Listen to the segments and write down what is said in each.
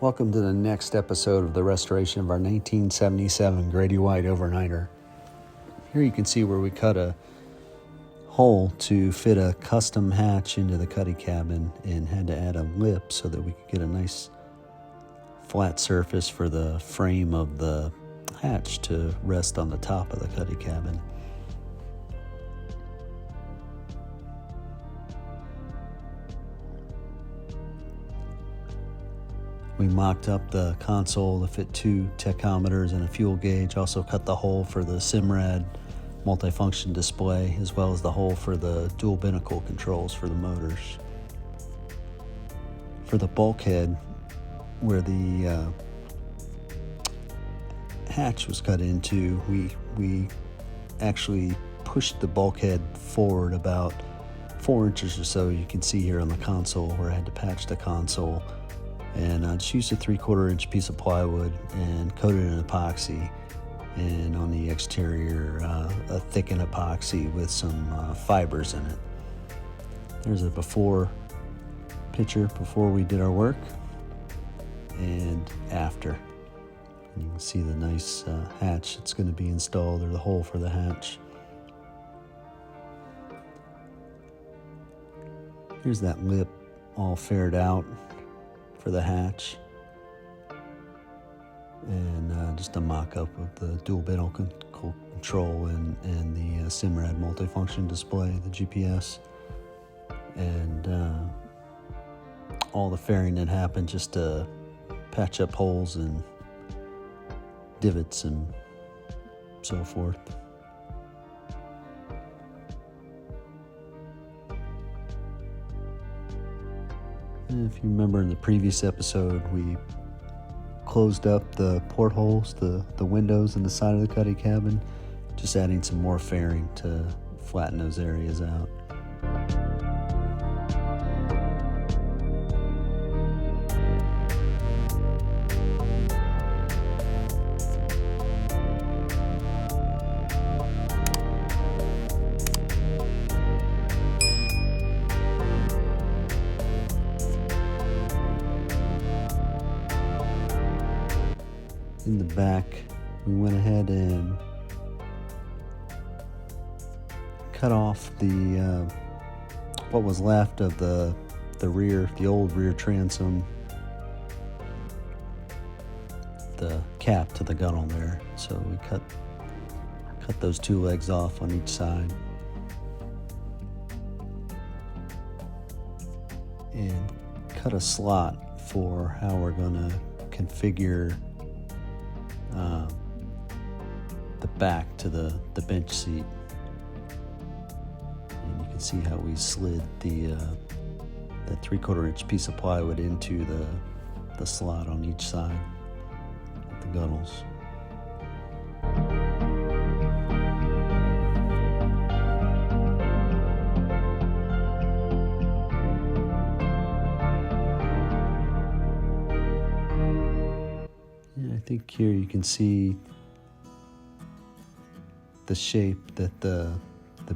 Welcome to the next episode of the restoration of our 1977 Grady White overnighter. Here you can see where we cut a hole to fit a custom hatch into the cuddy cabin and had to add a lip so that we could get a nice flat surface for the frame of the hatch to rest on the top of the cuddy cabin. We mocked up the console to fit 2 tachometers and a fuel gauge. Also cut the hole for the Symmetrical multifunction display, as well as the hole for the dual binnacle controls for the motors. For the bulkhead, where the hatch was cut into, we actually pushed the bulkhead forward about 4 inches or so. You can see here on the console where I had to patch the console. And I just used a 3/4 inch piece of plywood and coated it in epoxy. And on the exterior, a thickened epoxy with some fibers in it. There's a before picture before we did our work and after. And you can see the nice hatch that's going to be installed, or the hole for the hatch. Here's that lip all faired out for the hatch, and just a mock-up of the dual binnacle control and the Symmetrical multifunction display, the GPS, and all the fairing that happened just to patch up holes and divots and so forth. If you remember in the previous episode, we closed up the portholes, the windows in the side of the cuddy cabin, just adding some more fairing to flatten those areas out. In the back, we went ahead and cut off the what was left of the rear, the old rear transom, the cap to the gunnel there. So we cut those 2 legs off on each side, and cut a slot for how we're going to configure the back to the bench seat. And you can see how we slid that 3/4 inch piece of plywood into the slot on each side of the gunnels. I think here you can see the shape that the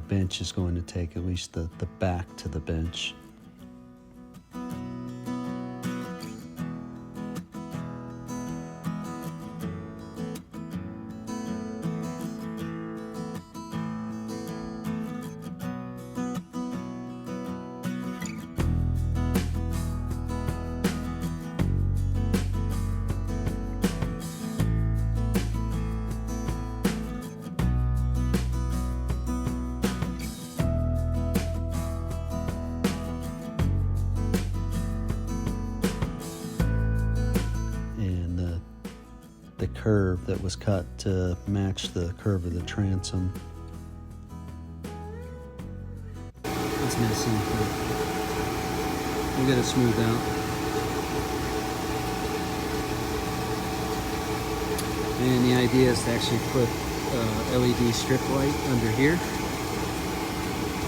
bench is going to take, at least the back to the bench. The curve that was cut to match the curve of the transom. It's messy, but we'll get it smoothed out. And the idea is to actually put LED strip light under here.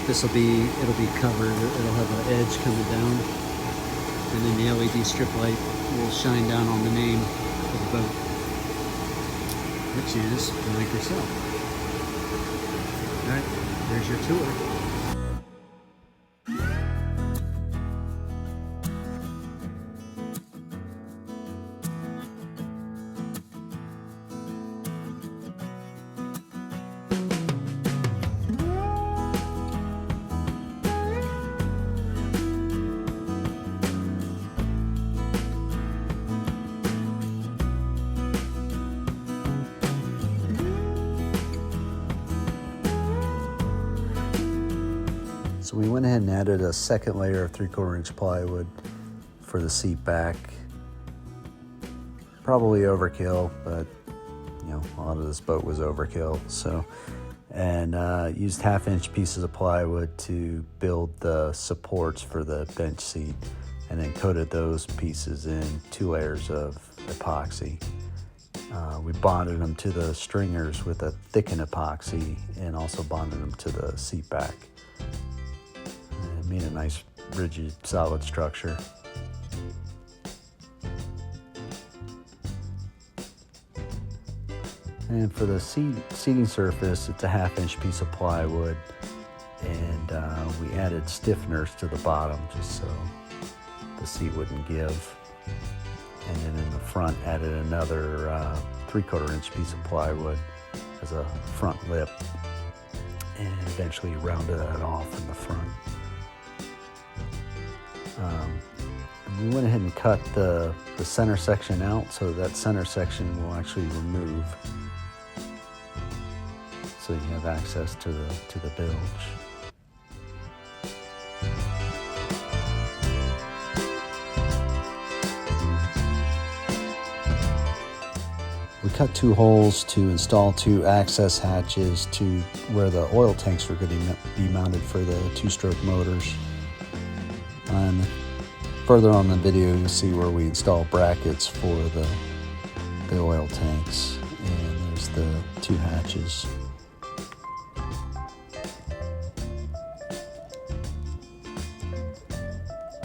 It'll be covered, it'll have an edge coming down, and then the LED strip light will shine down on the name of the boat, which is Microsoft. All right, there's your tour. So we went ahead and added a second layer of 3/4 inch plywood for the seat back. Probably overkill, but you know, a lot of this boat was overkill. So, and used 1/2 inch pieces of plywood to build the supports for the bench seat, and then coated those pieces in 2 layers of epoxy. We bonded them to the stringers with a thickened epoxy, and also bonded them to the seat back. And it made a nice, rigid, solid structure. And for the seating surface, it's a 1/2 inch piece of plywood, and we added stiffeners to the bottom just so the seat wouldn't give. And then in the front, added another 3/4 inch piece of plywood as a front lip, and eventually rounded that off in the front. We went ahead and cut the center section out, so that center section will actually remove, so you have access to the bilge. We cut 2 holes to install 2 access hatches to where the oil tanks were going to be mounted for the 2-stroke motors. And further on the video, you'll see where we install brackets for the oil tanks. And there's the 2 hatches.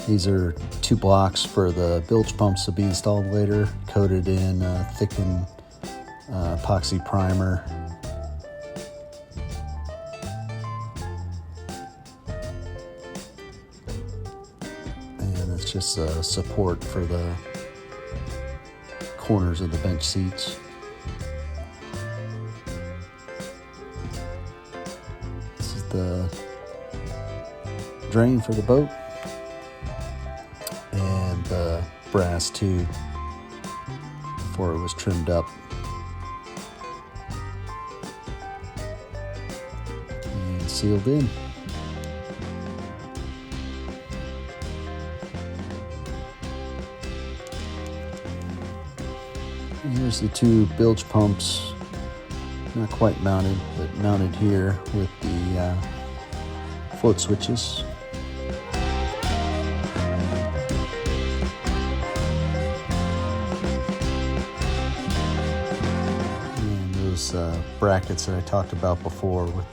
These are 2 blocks for the bilge pumps to be installed later, coated in thickened epoxy primer. And it's just a support for the corners of the bench seats. This is the drain for the boat, and the brass tube before it was trimmed up. And sealed in. And here's the 2 bilge pumps, not quite mounted, but mounted here with the float switches. And those brackets that I talked about before with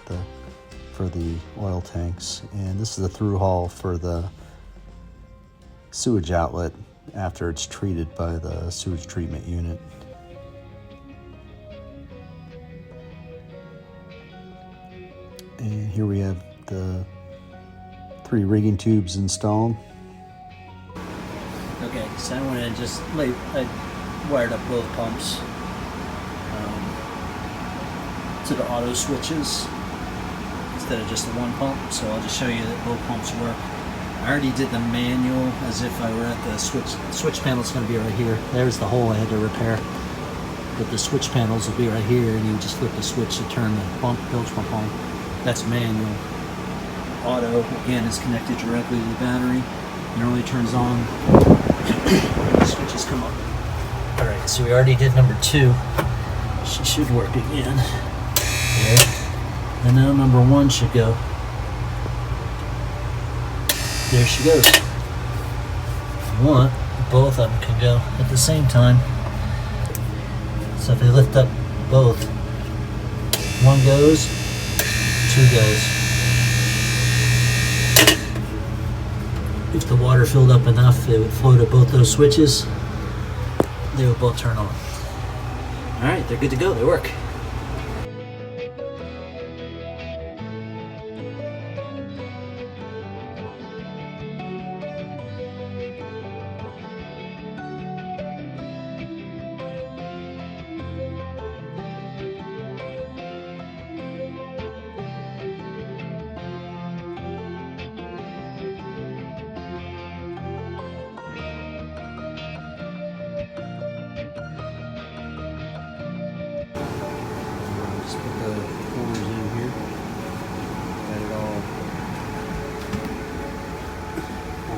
for the oil tanks. And this is the through hull for the sewage outlet after it's treated by the sewage treatment unit. And here we have the 3 rigging tubes installed. Okay, so I went and just I wired up both pumps to the auto switches instead of just the one pump, so I'll just show you that both pumps work. I already did the manual as if I were at the switch. The switch panel's going to be right here. There's the hole I had to repair. But the switch panels will be right here, and you just flip the switch to turn the bilge pump on. That's manual. Auto, again, is connected directly to the battery. It only turns on when the switches come up. Alright, so we already did number 2. She should work again. There. And now number 1 should go. There she goes. If you want, both of them can go at the same time. So if I lift up both, 1 goes, 2 goes. If the water filled up enough, it would float at both those switches. They would both turn on. Alright, they're good to go. They work.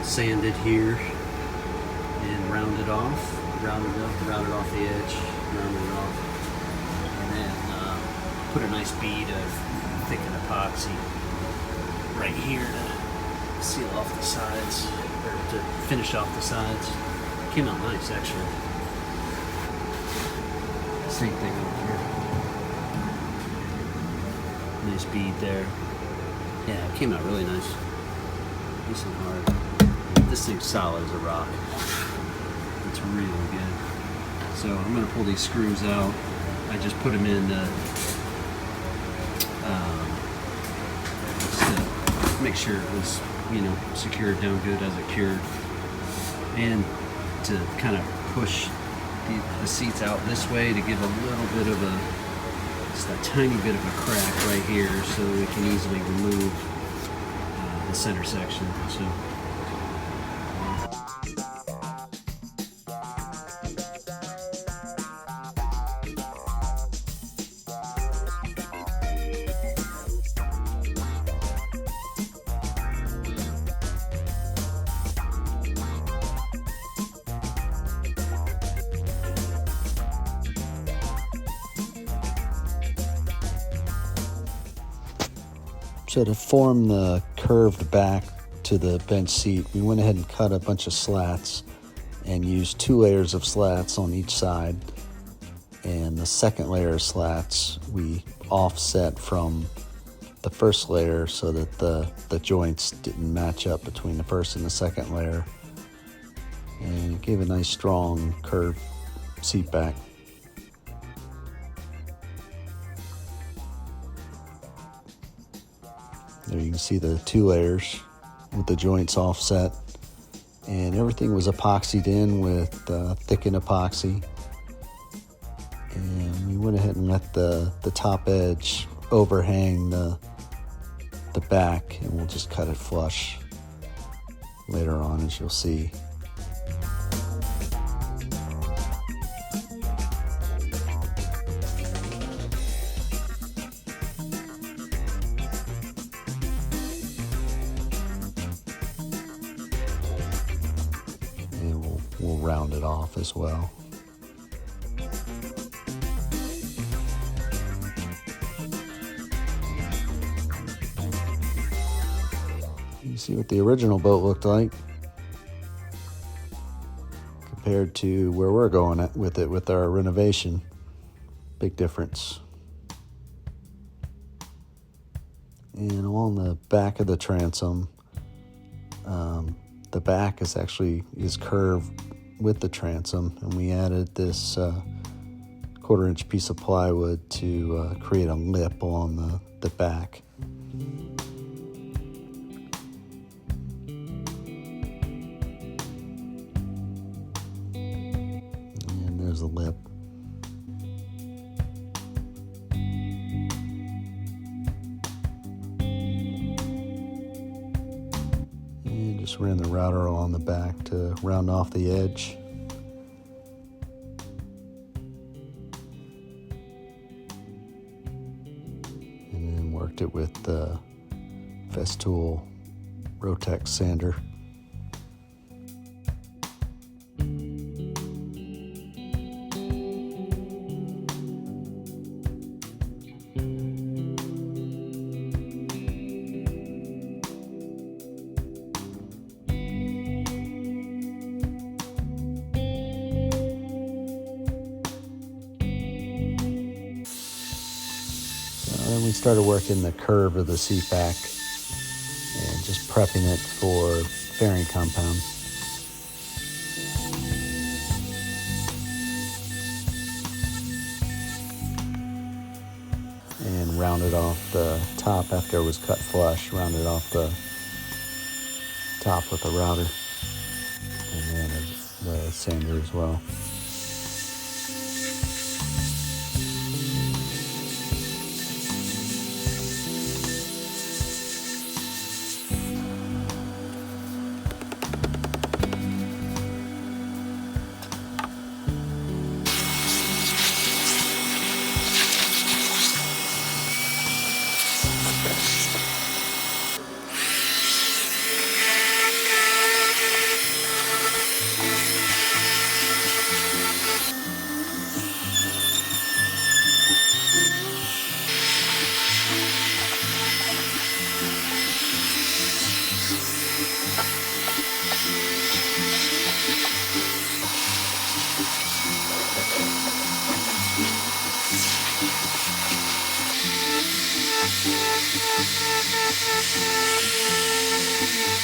sanded here and rounded off. Rounded off the edge, rounded it off, and then put a nice bead of thickened epoxy right here to seal off the sides, or to finish off the sides. Came out nice, actually. Same thing over here. Nice bead there. Yeah, it came out really nice. Nice and hard. This thing's solid as a rock. It's really good. So I'm going to pull these screws out. I just put them in just to make sure it was, you know, secured down good as it cured, and to kind of push the seats out this way to give a little bit of a, just a tiny bit of a crack right here, so we can easily remove the center section. So. So to form the curved back to the bench seat, we went ahead and cut a bunch of slats and used 2 layers of slats on each side. And the second layer of slats we offset from the first layer so that the joints didn't match up between the first and the second layer. And it gave a nice strong curved seat back. There you can see the 2 layers with the joints offset, and everything was epoxied in with thickened epoxy. And we went ahead and let the top edge overhang the back, and we'll just cut it flush later on, as you'll see. We'll round it off as well. You see what the original boat looked like compared to where we're going with it with our renovation. Big difference. And along the back of the transom, the back is curved with the transom, and we added this 1/4 inch piece of plywood to create a lip along the back. And there's the lip. Just ran the router along the back to round off the edge. And then worked it with the Festool Rotex sander. Then we started working the curve of the seat back and just prepping it for fairing compound. And rounded off the top after it was cut flush, rounded off the top with the router, and then the sander as well.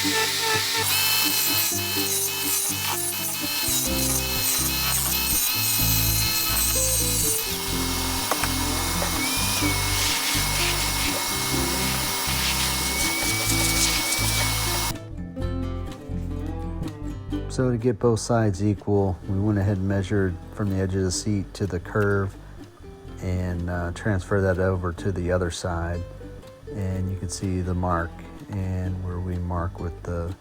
So to get both sides equal, we went ahead and measured from the edge of the seat to the curve and transfer that over to the other side. And you can see the mark, and where we mark with the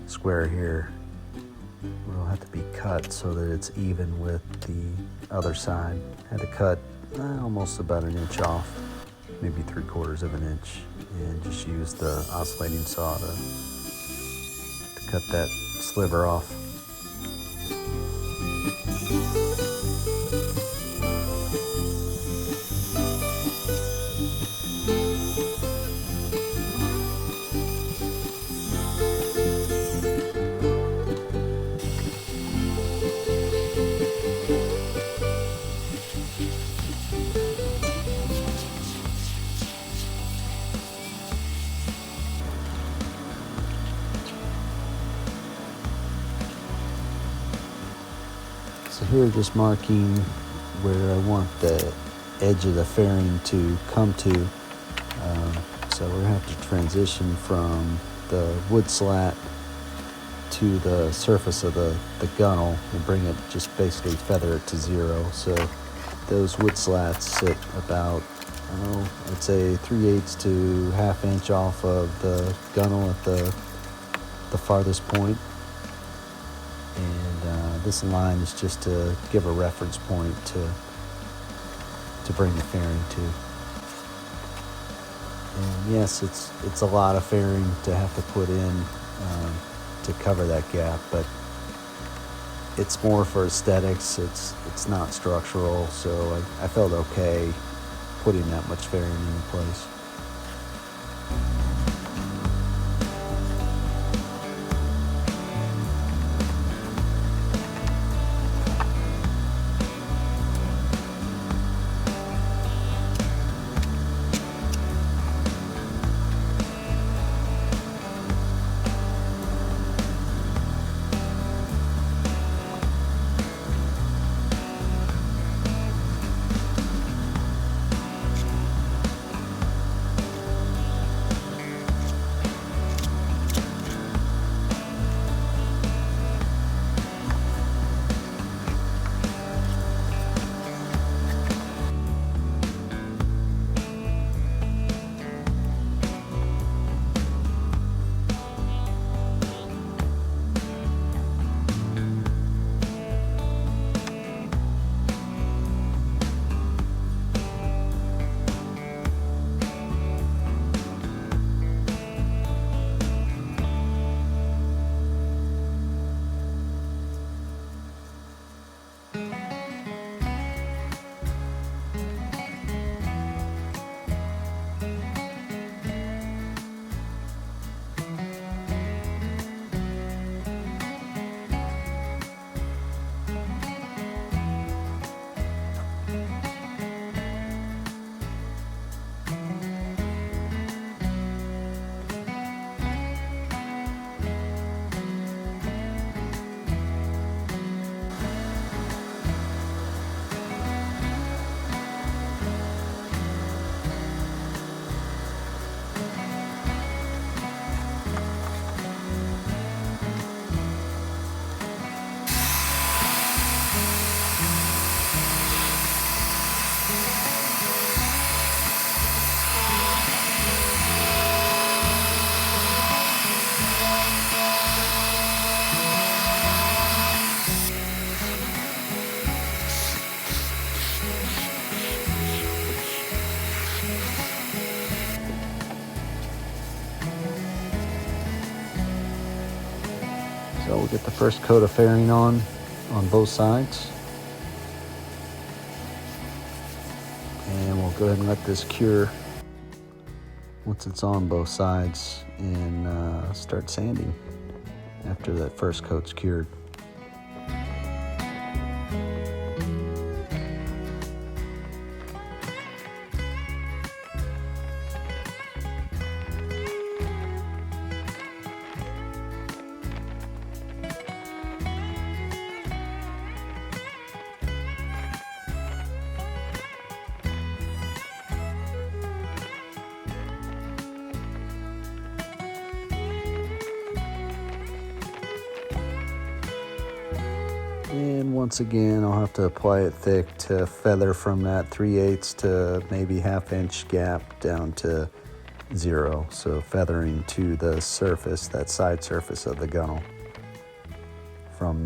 square here will have to be cut so that it's even with the other side. Had to cut almost about an inch off, maybe 3/4 of an inch, and just use the oscillating saw to cut that sliver off. So here, just marking where I want the edge of the fairing to come to. So we're gonna have to transition from the wood slat to the surface of the gunnel and bring it, just basically feather it to 0. So those wood slats sit about, I'd say 3/8 to 1/2 inch off of the gunnel at the farthest point. And this line is just to give a reference point to bring the fairing to. And yes, it's a lot of fairing to have to put in to cover that gap, but it's more for aesthetics. It's not structural, so I felt okay putting that much fairing in place. So we'll get the first coat of fairing on both sides. And we'll go ahead and let this cure once it's on both sides, and start sanding after that first coat's cured. once again, I'll have to apply it thick to feather from that 3/8 to maybe 1/2 inch gap down to 0. So feathering to the surface, that side surface of the gunnel from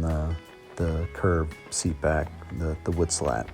the curved seat back, the wood slat.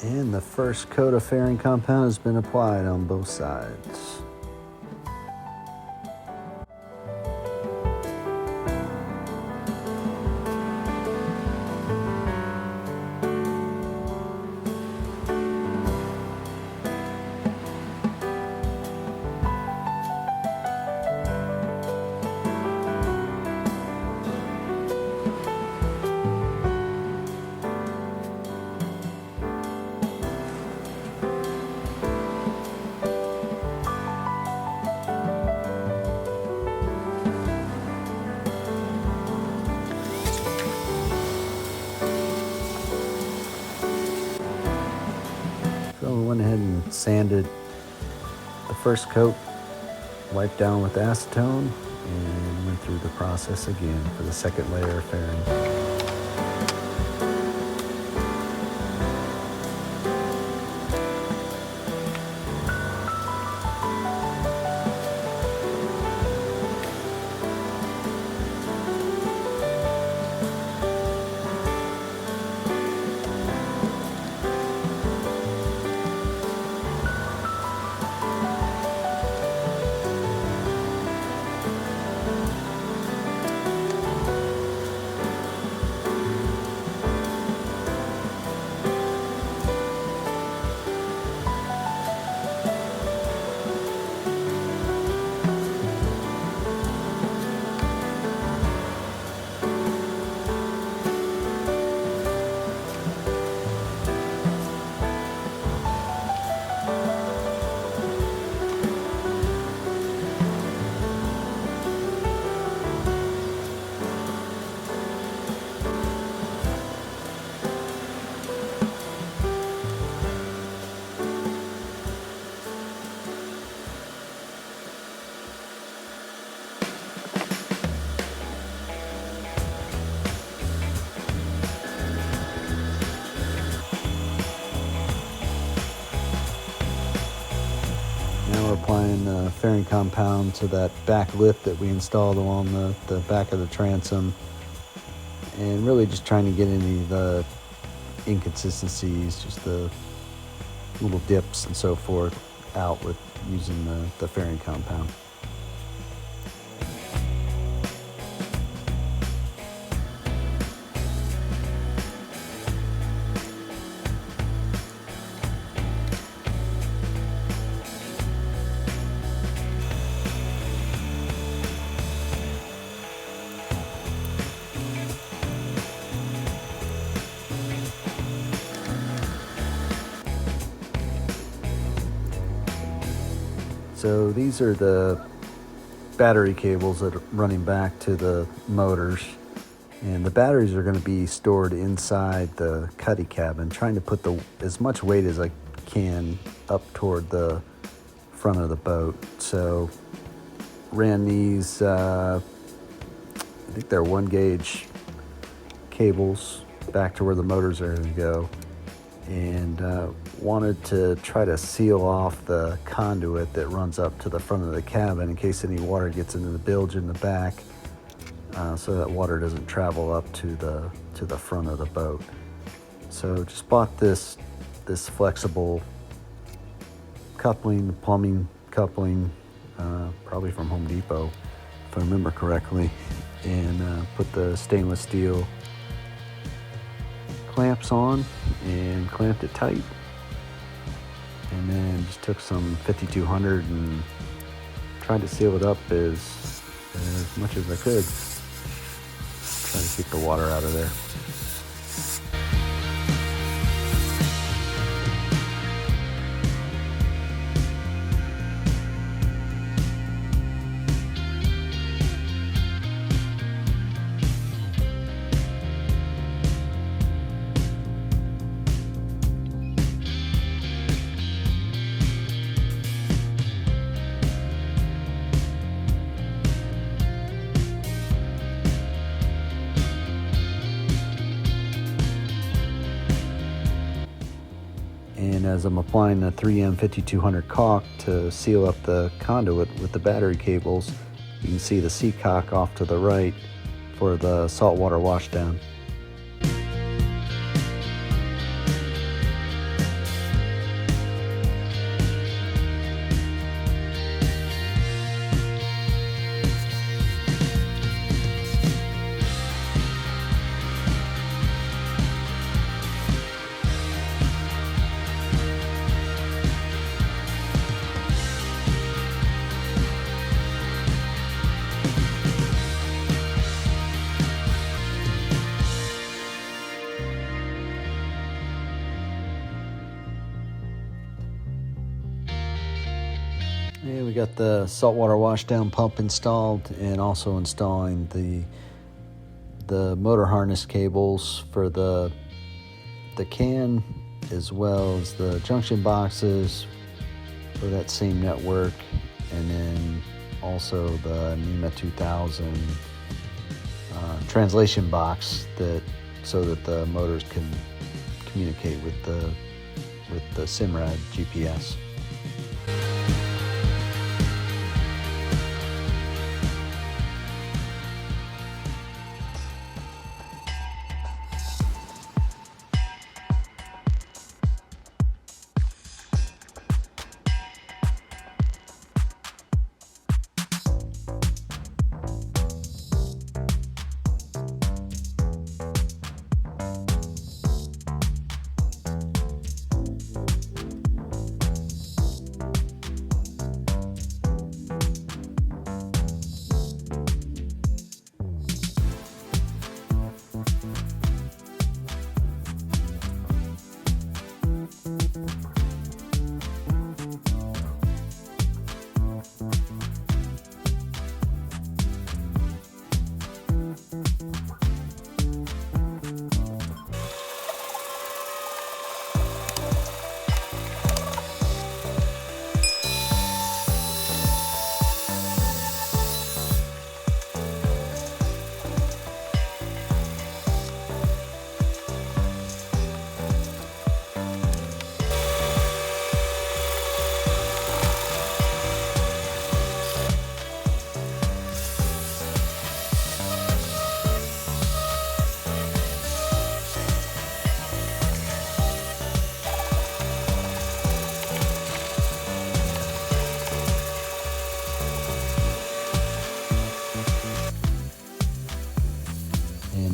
And the first coat of fairing compound has been applied on both sides. So we went ahead and sanded the first coat, wiped down with acetone, and went through the process again for the second layer of fairing. Now we're applying fairing compound to that back lip that we installed along the back of the transom, and really just trying to get any of the inconsistencies, just the little dips and so forth out with using the fairing compound. So these are the battery cables that are running back to the motors, and the batteries are going to be stored inside the cuddy cabin, trying to put as much weight as I can up toward the front of the boat. So ran these, I think they're 1 gauge cables back to where the motors are going to go, and wanted to try to seal off the conduit that runs up to the front of the cabin in case any water gets into the bilge in the back, so that water doesn't travel up to the front of the boat. So just bought this flexible coupling, plumbing coupling, probably from Home Depot if I remember correctly, and put the stainless steel clamps on and clamped it tight, and then just took some 5200 and tried to seal it up as much as I could, trying to keep the water out of there. And as I'm applying the 3M 5200 caulk to seal up the conduit with the battery cables, you can see the seacock off to the right for the saltwater washdown. Yeah, we got the saltwater washdown pump installed, and also installing the motor harness cables for the can, as well as the junction boxes for that same network, and then also the NEMA 2000 translation box so that the motors can communicate with the Simrad GPS.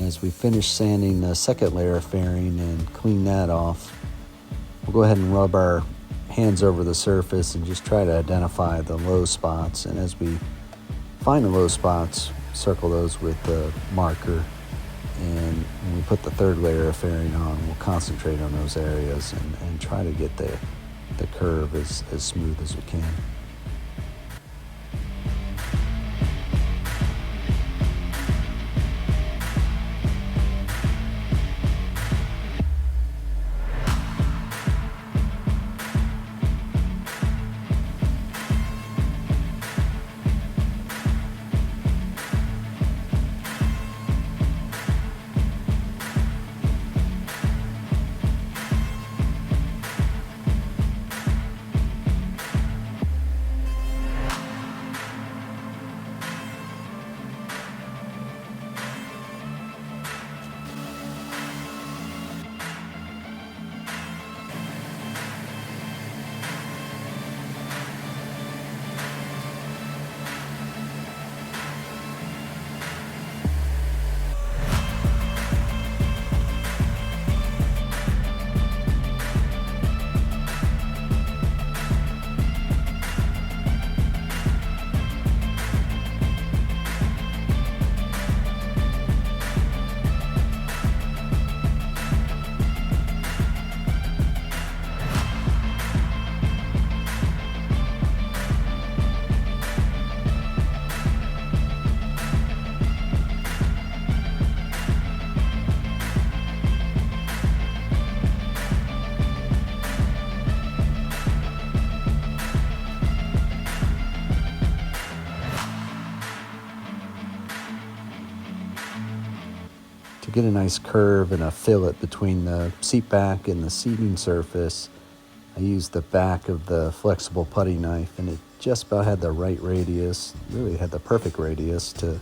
As we finish sanding the second layer of fairing and clean that off, we'll go ahead and rub our hands over the surface and just try to identify the low spots. And as we find the low spots, circle those with the marker. And when we put the third layer of fairing on, we'll concentrate on those areas and try to get the curve as smooth as we can. get a nice curve and a fillet between the seat back and the seating surface, I used the back of the flexible putty knife, and it just about had the right radius, really had the perfect radius to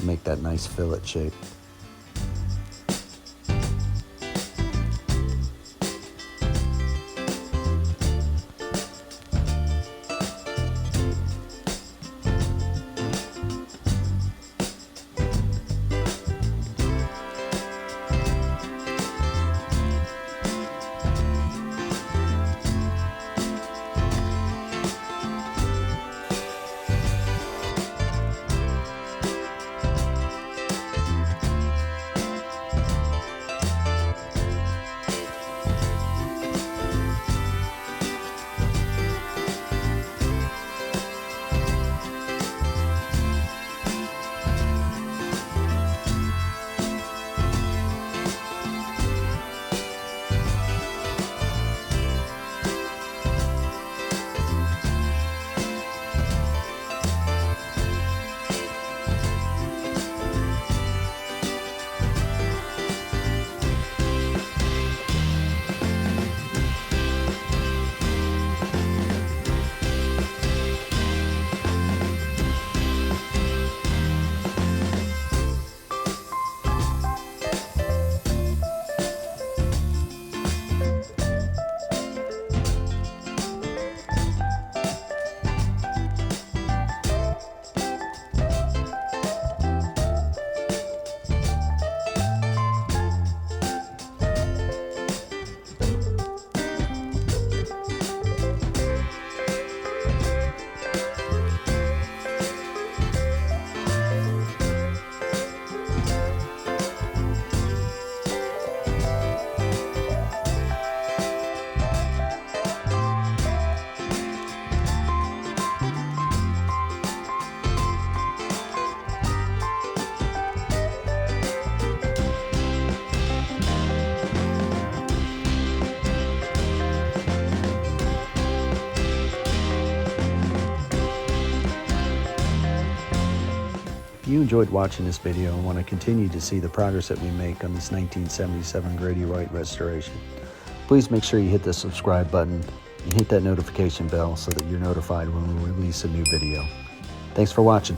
make that nice fillet shape. If you enjoyed watching this video and want to continue to see the progress that we make on this 1977 Grady White restoration, please make sure you hit the subscribe button and hit that notification bell so that you're notified when we release a new video. Thanks for watching.